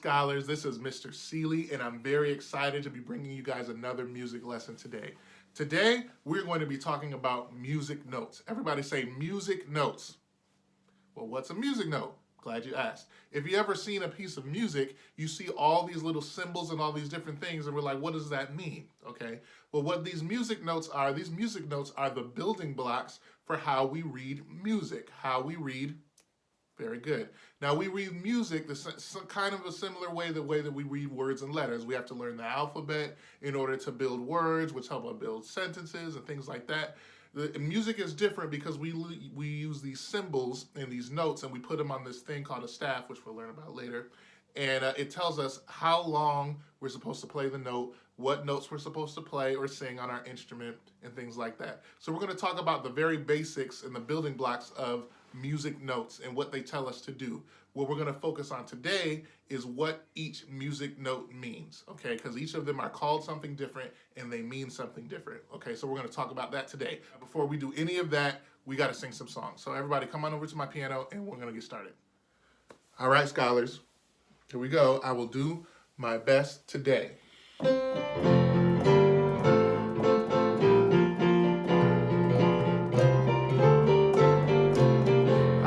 scholars, this is Mr. Seeley, and I'm very excited to be bringing you guys another music lesson today. Today, we're going to be talking about music notes. Everybody say music notes. Well, what's a music note? Glad you asked. If you ever seen a piece of music, you see all these little symbols and all these different things, and we're like, what does that mean? Okay. Well, what these music notes are the building blocks for how we read music, how we read. Very good. Now we read music kind of a similar way, the way that we read words and letters. We have to learn the alphabet in order to build words, which help us build sentences and things like that. The music is different because we use these symbols and these notes and we put them on this thing called a staff, which we'll learn about later. And it tells us how long we're supposed to play the note, what notes we're supposed to play or sing on our instrument, and things like that. So we're going to talk about the very basics and the building blocks of music notes and what they tell us to do. What we're going to focus on today is what each music note means, okay? Because each of them are called something different and they mean something different, okay? So we're going to talk about that today. Before we do any of that, we got to sing some songs. So everybody come on over to my piano and we're going to get started. All right, scholars. Here we go. I will do my best today.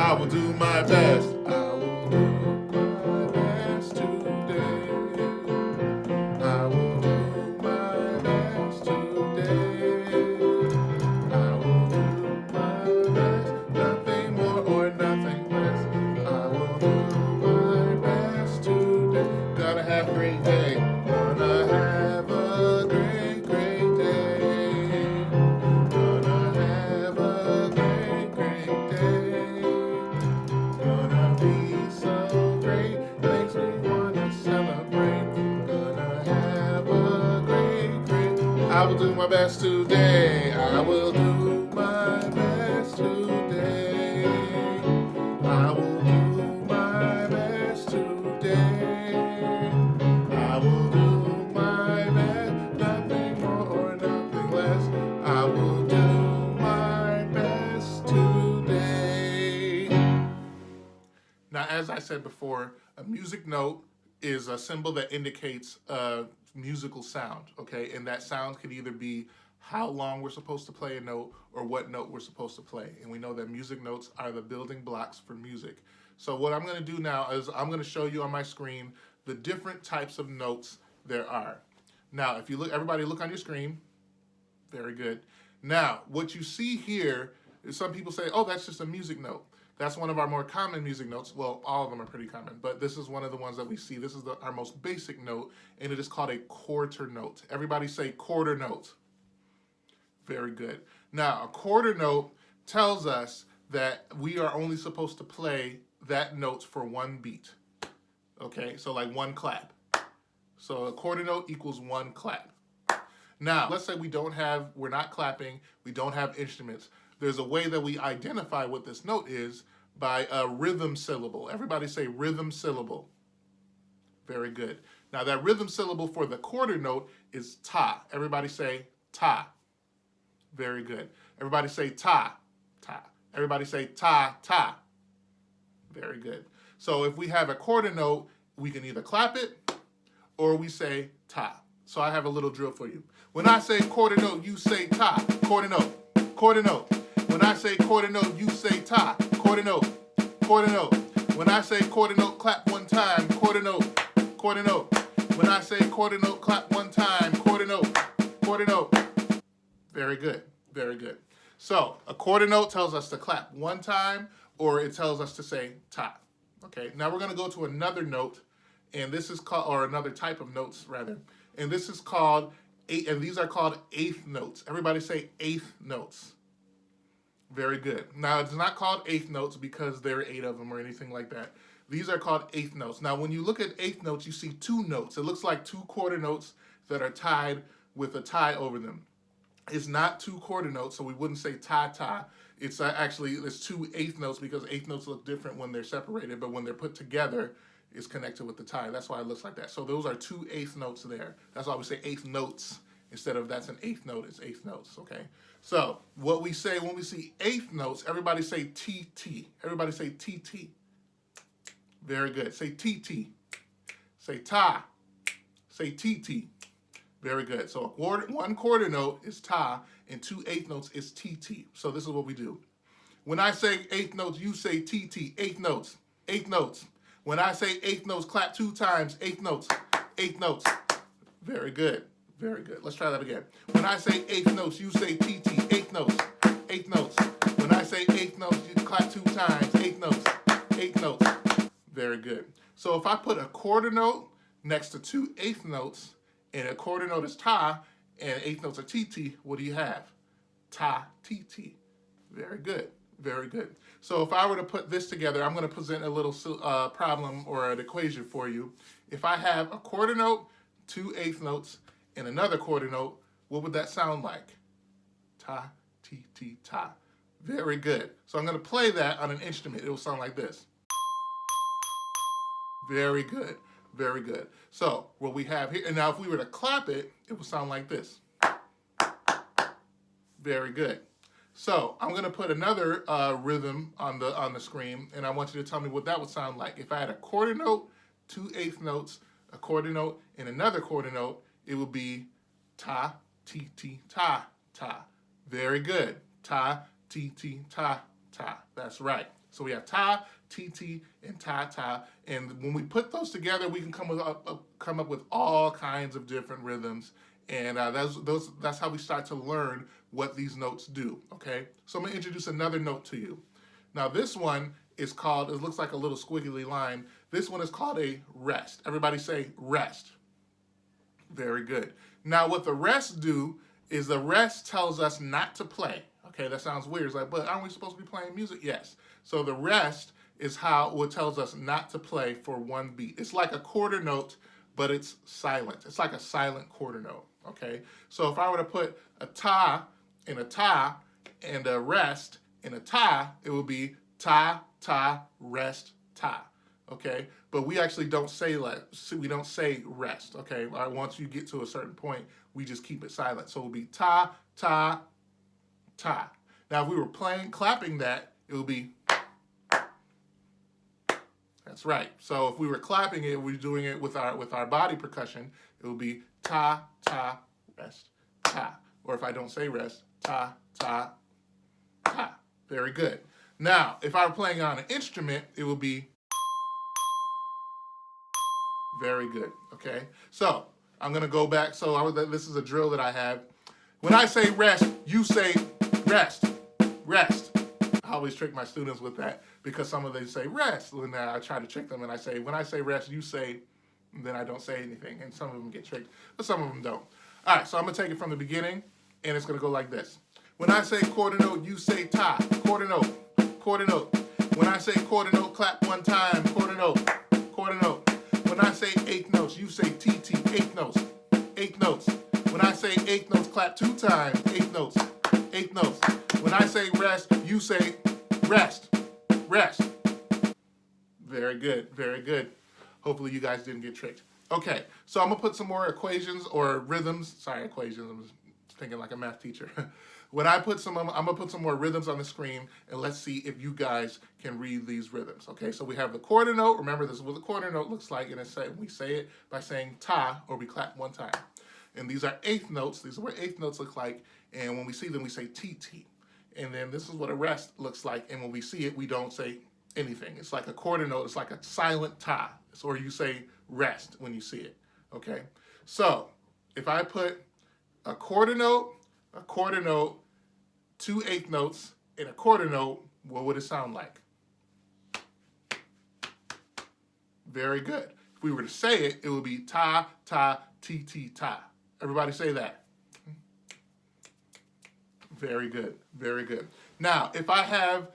I will do my best. I will do my best today. I will do my best today. I will do my best. Nothing more or nothing less. I will do my best today. Gonna have a great day. Gonna have a great, great day. Gonna have a great, great day. Gonna be so great, makes me wanna celebrate. Gonna have a great, great. I will do my best today. I will do my best today. I will do my best today. I will do my best, nothing more or nothing less. I will do my best today. Now, as I said before, a music note is a symbol that indicates a musical sound, okay? And that sound can either be how long we're supposed to play a note or what note we're supposed to play. And we know that music notes are the building blocks for music. So what I'm going to do now is I'm going to show you on my screen the different types of notes there are. Now, if you look, everybody look on your screen. Very good. Now, what you see here is some people say, oh, that's just a music note. That's one of our more common music notes. Well, all of them are pretty common, but this is one of the ones that we see. This is our most basic note, and it is called a quarter note. Everybody say quarter note. Very good. Now, a quarter note tells us that we are only supposed to play that note for one beat. Okay, so like one clap. So a quarter note equals one clap. Now, let's say we're not clapping, we don't have instruments. There's a way that we identify what this note is by a rhythm syllable. Everybody say rhythm syllable. Very good. Now that rhythm syllable for the quarter note is ta. Everybody say ta. Very good. Everybody say ta, ta. Everybody say ta, ta. Very good. So if we have a quarter note, we can either clap it or we say ta. So I have a little drill for you. When I say quarter note, you say ta. Quarter note, quarter note. When I say quarter note, you say ta. Quarter note, quarter note. When I say quarter note, clap one time. Quarter note, quarter note. When I say quarter note, clap one time. Quarter note, quarter note. Very good, very good. So a quarter note tells us to clap one time, or it tells us to say ta. Okay, now we're going to go to another note, and this is called, or another type of notes rather, and this is called, and these are called eighth notes. Everybody say eighth notes. Very good. Now, it's not called eighth notes because there are 8 of them or anything like that. These are called eighth notes. Now, when you look at eighth notes, you see 2 notes. It looks like 2 quarter notes that are tied with a tie over them. It's not 2 quarter notes, so we wouldn't say ta-ta. It's actually, it's 2 eighth notes because eighth notes look different when they're separated, but when they're put together, it's connected with the tie. That's why it looks like that. So those are 2 eighth notes there. That's why we say eighth notes. Instead of that's an eighth note, it's eighth notes, okay? So what we say when we see eighth notes, everybody say TT. Everybody say TT. Very good. Say TT. Say ta. Say TT. Very good. So one quarter note is ta, and 2 eighth notes is TT. So this is what we do. When I say eighth notes, you say TT. Eighth notes. Eighth notes. When I say eighth notes, clap 2 times. Eighth notes. Eighth notes. Very good. Very good. Let's try that again. When I say eighth notes, you say TT. Eighth notes. Eighth notes. When I say eighth notes, you clap 2 times. Eighth notes. Eighth notes. Very good. So if I put a quarter note next to 2 eighth notes, and a quarter note is ta, and eighth notes are TT, what do you have? Ta, TT. Very good. Very good. So if I were to put this together, I'm going to present a little problem or an equation for you. If I have a quarter note, 2 eighth notes, and another quarter note, what would that sound like? Ta, TT, ta. Very good. So I'm going to play that on an instrument. It will sound like this. Very good. Very good. So what we have here, and now if we were to clap it, it would sound like this. Very good. So I'm going to put another rhythm on the screen, and I want you to tell me what that would sound like. If I had a quarter note, 2 eighth notes, a quarter note, and another quarter note, it would be ta, ti, ti, ta, ta. Very good. Ta, ti, ti, ta, ta. That's right. So we have ta, ti, ti, and ta, ta. And when we put those together, we can come up with all kinds of different rhythms. And that's how we start to learn what these notes do, okay? So I'm going to introduce another note to you. Now this one is called, it looks like a little squiggly line. This one is called a rest. Everybody say rest. Very good. Now what the rest do is the rest tells us not to play. Okay, that sounds weird. It's like, but aren't we supposed to be playing music? Yes. So the rest is what tells us not to play for one beat. It's like a quarter note, but it's silent. It's like a silent quarter note, okay? So if I were to put a ta in a ta and a rest in a ta, it would be ta, ta, rest, ta, okay? But we actually don't say we don't say rest, okay? Once you get to a certain point, we just keep it silent. So it would be ta, ta, ta. Now if we were clapping that, it would be. That's right. So if we were clapping it, we're doing it with our body percussion, it would be ta, ta, rest, ta. Or if I don't say rest, ta, ta, ta. Very good. Now, if I were playing on an instrument, it would be very good, okay? So I'm going to go back. So this is a drill that I have. When I say rest, you say rest, rest. I always trick my students with that because some of them say rest. And then I try to trick them and I say, when I say rest, you say, and then I don't say anything. And some of them get tricked, but some of them don't. All right, so I'm going to take it from the beginning, and it's going to go like this. When I say quarter note, you say ta. Quarter note, quarter note. When I say quarter note, clap 1 time. Quarter note, quarter note. When I say eighth notes, you say TT. Eighth notes, eighth notes. When I say eighth notes, clap 2 times. Eighth notes, eighth notes. When I say rest, you say rest, rest. Very good, very good. Hopefully you guys didn't get tricked. Okay, so I'm going to put some more equations or rhythms. Sorry, equations. I'm just thinking like a math teacher. When I'm going to put some more rhythms on the screen, and let's see if you guys can read these rhythms. Okay, so we have the quarter note. Remember, this is what the quarter note looks like, and we say it by saying ta, or we clap 1 time. And these are eighth notes. These are what eighth notes look like, and when we see them, we say TT. And then this is what a rest looks like, and when we see it, we don't say anything. It's like a quarter note. It's like a silent ta, or you say rest when you see it, okay? So if I put a quarter note, 2 eighth notes, and a quarter note, what would it sound like? Very good. If we were to say it, it would be ta, ta, ti, ti, ta. Everybody say that. Very good, very good. Now, if I have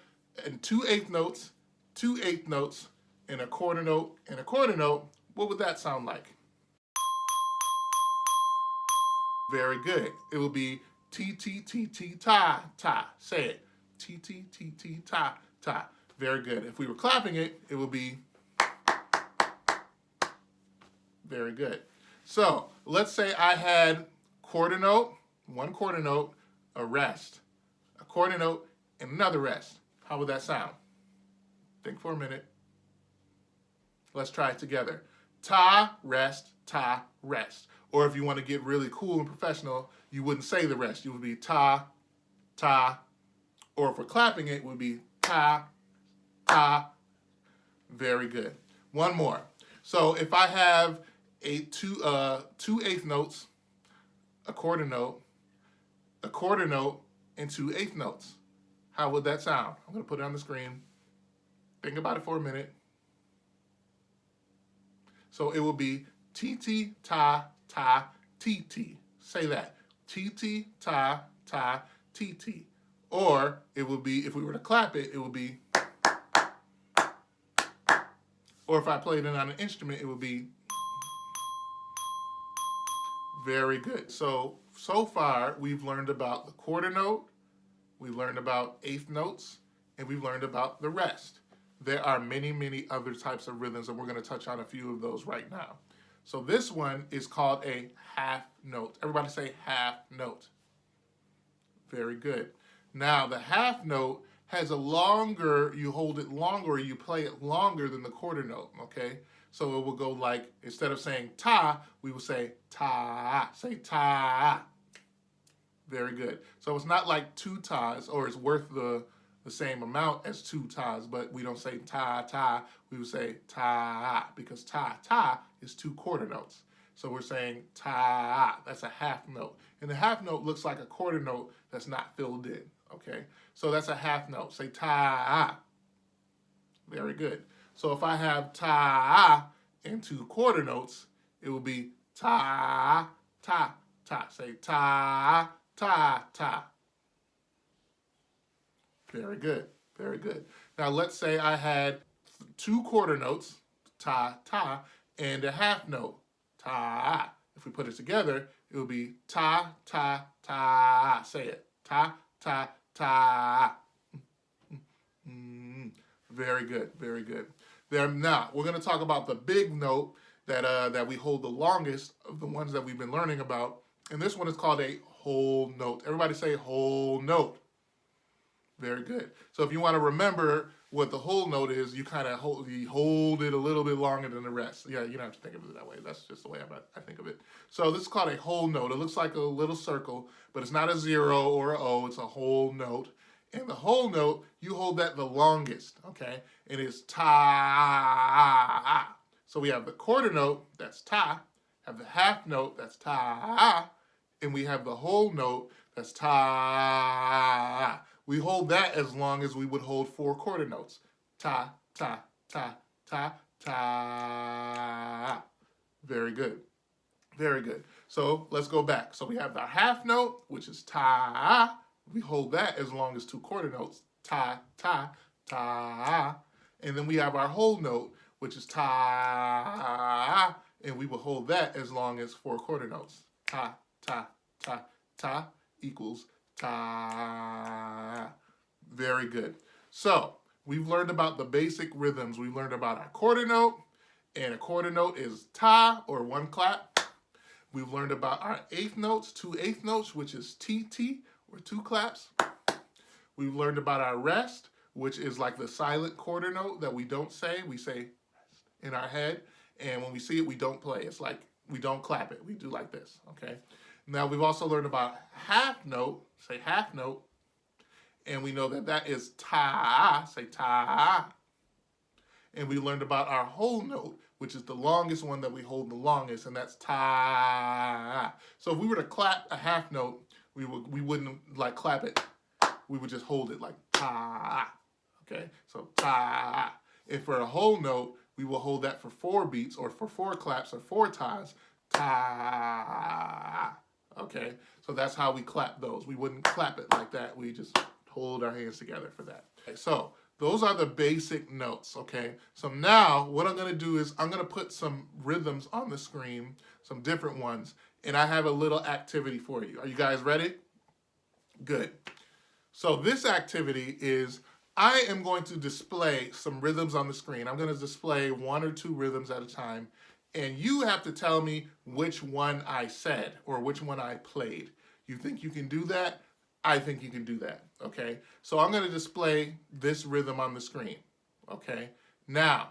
2 eighth notes, 2 eighth notes, and a quarter note, what would that sound like? Very good. It will be ti, ti, ti, ti, ta, ta. Say it. Ti, ti, ti, ti, ta, ta. Very good. If we were clapping it, it would be very good. So let's say I had quarter note, 1 quarter note, a rest, a quarter note, and another rest. How would that sound? Think for a minute. Let's try it together. ta, rest, ta, rest. Or if you want to get really cool and professional, you wouldn't say the rest. You would be ta, ta, or if we're clapping it would be ta, ta. Very good. One more. So if I have two eighth notes, a quarter note, and 2 eighth notes, how would that sound? I'm going to put it on the screen. Think about it for a minute. So it will be ti, ta, ta, ti. Say that. Ti, ta, ta, ti. Or it would be, if we were to clap it, it would be, or if I played it on an instrument, it would be. Very good. So far, we've learned about the quarter note, we've learned about eighth notes, and we've learned about the rest. There are many, many other types of rhythms, and we're going to touch on a few of those right now. So this one is called a half note. Everybody say half note. Very good. Now, the half note has a longer, you hold it longer, or you play it longer than the quarter note, okay? So it will go like, instead of saying ta, we will say ta. Say ta. Very good. So it's not like 2 tas, or it's worth the same amount as 2 tas, but we don't say ta, ta. We would say ta, because ta, ta is 2 quarter notes. So we're saying ta. That's a half note. And the half note looks like a quarter note that's not filled in, okay? So that's a half note. Say ta. Very good. So if I have ta and 2 quarter notes, it will be ta, ta, ta. Say ta, ta, ta. Very good. Very good. Now let's say I had 2 quarter notes, ta, ta, and a half note, ta. If we put it together, it will be ta, ta, ta. Say it. Ta, ta, ta. Very good. Very good. Now, we're going to talk about the big note that we hold the longest of the ones that we've been learning about. And this one is called a whole note. Everybody say whole note. Very good. So if you want to remember what the whole note is, you kind of hold it a little bit longer than the rest. Yeah, you don't have to think of it that way. That's just the way I think of it. So this is called a whole note. It looks like a little circle, but it's not a 0 or a O. It's a whole note. And the whole note, you hold that the longest, okay? And it's ta. So we have the quarter note, that's ta. Have the half note, that's ta. And we have the whole note, that's ta. We hold that as long as we would hold 4 quarter notes. Ta, ta, ta, ta, ta. Very good. Very good. So let's go back. So we have the half note, which is ta. We hold that as long as 2 quarter notes. Ta, ta, ta. And then we have our whole note, which is ta. And we will hold that as long as 4 quarter notes. Ta, ta, ta, ta equals ta. Very good. So we've learned about the basic rhythms. We've learned about our quarter note, and a quarter note is ta, or 1 clap. We've learned about our eighth notes, 2 eighth notes, which is ti, or 2 claps. We've learned about our rest, which is like the silent quarter note that we don't say. We say rest in our head, and when we see it, we don't play. It's like we don't clap it. We do like this, okay? Now, we've also learned about half note, say half note, and we know that that is ta, say ta. And we learned about our whole note, which is the longest one that we hold the longest, and that's ta. So if we were to clap a half note, we wouldn't like clap it. We would just hold it like ta. Okay, so ta. If for a whole note, we will hold that for 4 beats, or for 4 claps, or 4 tas. Ta. Okay, so that's how we clap those. We wouldn't clap it like that. We just hold our hands together for that. Okay, so those are the basic notes, okay? So now what I'm gonna do is I'm gonna put some rhythms on the screen, some different ones, and I have a little activity for you. Are you guys ready? Good. So this activity is I am going to display some rhythms on the screen. I'm gonna display 1 or 2 rhythms at a time, and you have to tell me which one I said or which one I played. You think you can do that? I think you can do that, okay? So I'm gonna display this rhythm on the screen, okay? Now,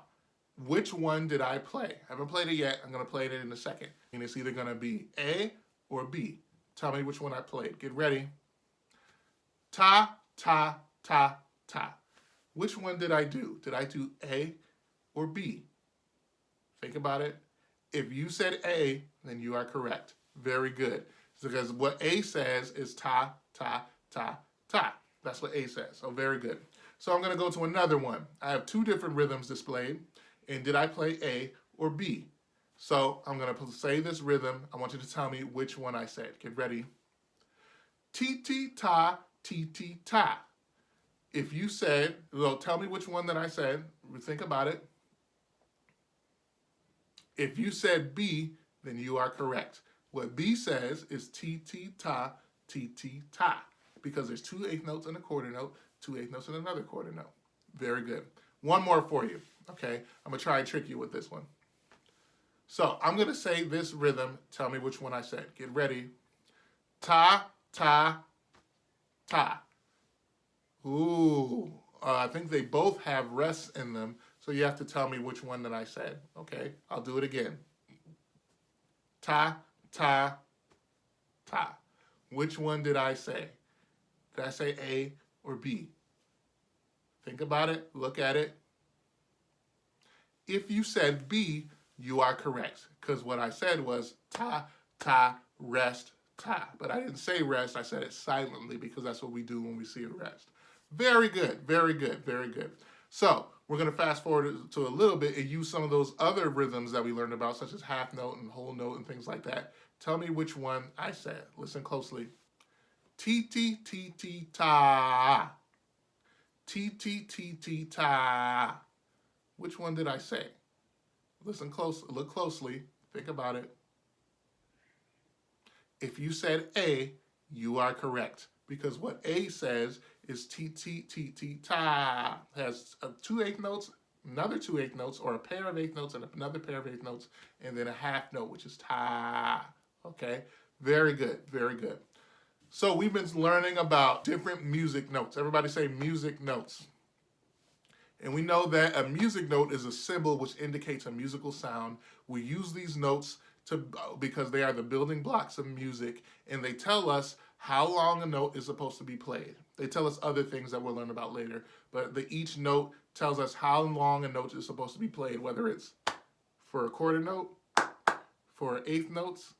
which one did I play? I haven't played it yet. I'm going to play it in a second. And it's either going to be A or B. Tell me which one I played. Get ready. Ta, ta, ta, ta. Which one did I do? Did I do A or B? Think about it. If you said A, then you are correct. Very good. Because what A says is ta, ta, ta, ta. That's what A says. So very good. So I'm going to go to another one. I have two different rhythms displayed. And did I play A or B? So I'm going to say this rhythm. I want you to tell me which one I said. Get ready. Ti-ti-ta, ti-ti-ta. If you said, well, tell me which one that I said. Think about it. If you said B, then you are correct. What B says is ti-ti-ta, ti-ti-ta. Because there's 2 eighth notes in a quarter note, 2 eighth notes in another quarter note. Very good. One more for you. Okay, I'm going to try and trick you with this one. So I'm going to say this rhythm. Tell me which one I said. Get ready. Ta, ta, ta. Ooh, I think they both have rests in them, so you have to tell me which one that I said. Okay, I'll do it again. Ta, ta, ta. Which one did I say? Did I say A or B? Think about it. Look at it. If you said B, you are correct, because what I said was ta, ta, rest, ta. But I didn't say rest. I said it silently because that's what we do when we see a rest. Very good, very good, very good. So we're going to fast forward to a little bit and use some of those other rhythms that we learned about, such as half note and whole note and things like that. Tell me which one I said. Listen closely. Ti-ti-ti-ti-ta. Ti-ti-ti-ti-ta. Which one did I say? Listen close, look closely, think about it. If you said A, you are correct. Because what A says is ti-ti-ti-ti-ta. Has 2 eighth notes, another 2 eighth notes, or a pair of eighth notes and another pair of eighth notes, and then a half note, which is ta. Okay? Very good, very good. So we've been learning about different music notes. Everybody say music notes. And we know that a music note is a symbol which indicates a musical sound. We use these notes because they are the building blocks of music, and they tell us how long a note is supposed to be played. They tell us other things that we'll learn about later, but each note tells us how long a note is supposed to be played, whether it's for a quarter note, for eighth notes,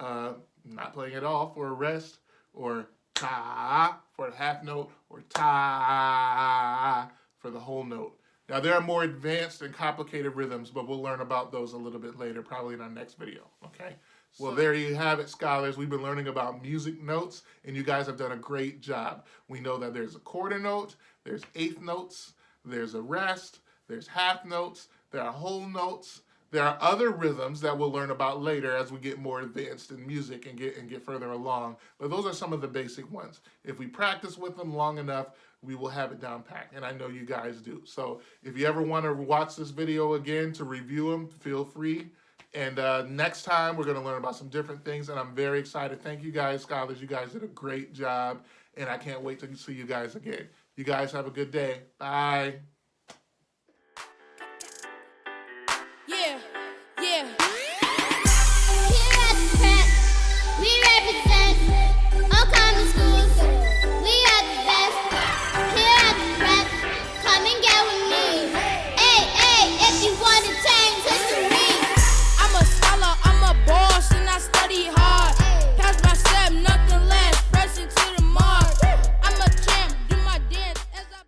not playing at all, for a rest, or ta for a half note, or ta for the whole note. Now, there are more advanced and complicated rhythms, but we'll learn about those a little bit later, probably in our next video, okay? Well, there you have it, scholars. We've been learning about music notes, and you guys have done a great job. We know that there's a quarter note, there's eighth notes, there's a rest, there's half notes, there are whole notes. There are other rhythms that we'll learn about later as we get more advanced in music and get further along. But those are some of the basic ones. If we practice with them long enough, we will have it down packed, and I know you guys do. So if you ever want to watch this video again to review them, feel free. And next time, we're going to learn about some different things, and I'm very excited. Thank you guys, scholars. You guys did a great job, and I can't wait to see you guys again. You guys have a good day. Bye.